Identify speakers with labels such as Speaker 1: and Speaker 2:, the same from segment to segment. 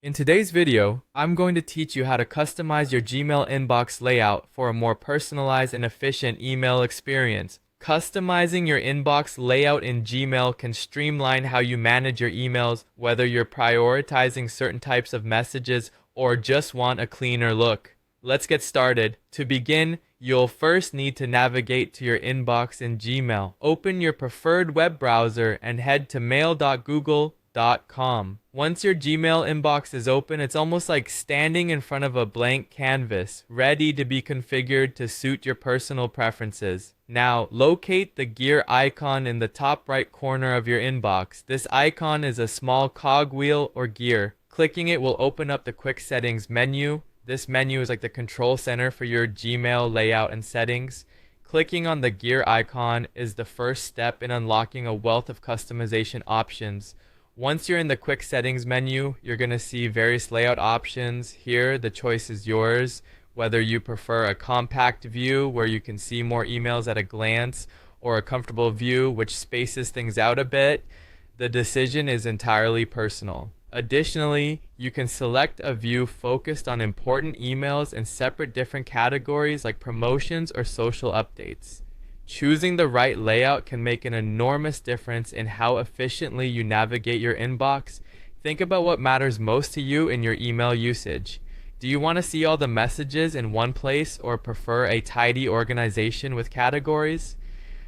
Speaker 1: In today's video, I'm going to teach you how to customize your Gmail inbox layout for a more personalized and efficient email experience. Customizing your inbox layout in Gmail can streamline how you manage your emails, whether you're prioritizing certain types of messages or just want a cleaner look. Let's get started. To begin, you'll first need to navigate to your inbox in Gmail. Open your preferred web browser and head to mail.google.com. Once your Gmail inbox is open, it's almost like standing in front of a blank canvas, ready to be configured to suit your personal preferences. Now, locate the gear icon in the top right corner of your inbox. This icon is a small cogwheel or gear. Clicking it will open up the Quick Settings menu. This menu is like the control center for your Gmail layout and settings. Clicking on the gear icon is the first step in unlocking a wealth of customization options. Once you're in the Quick Settings menu, you're going to see various layout options. Here, the choice is yours, whether you prefer a compact view where you can see more emails at a glance, or a comfortable view which spaces things out a bit. The decision is entirely personal. Additionally, you can select a view focused on important emails in separate different categories like promotions or social updates. Choosing the right layout can make an enormous difference in how efficiently you navigate your inbox. Think about what matters most to you in your email usage. Do you want to see all the messages in one place or prefer a tidy organization with categories?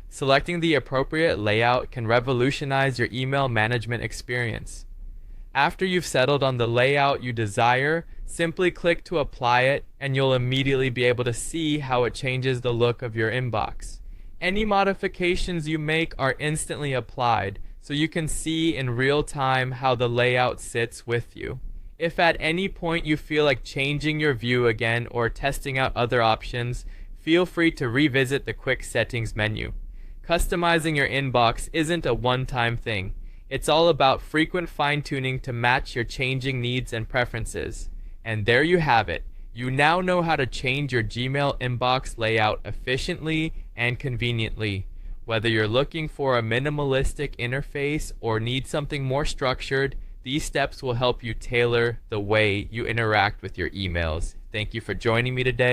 Speaker 1: Selecting the appropriate layout can revolutionize your email management experience. After you've settled on the layout you desire, simply click to apply it and you'll immediately be able to see how it changes the look of your inbox. Any modifications you make are instantly applied, so you can see in real time how the layout sits with you. If at any point you feel like changing your view again or testing out other options, feel free to revisit the Quick Settings menu. Customizing your inbox isn't a one-time thing. It's all about frequent fine-tuning to match your changing needs and preferences. And there you have it. You now know how to change your Gmail inbox layout efficiently and conveniently. Whether you're looking for a minimalistic interface or need something more structured, these steps will help you tailor the way you interact with your emails. Thank you for joining me today.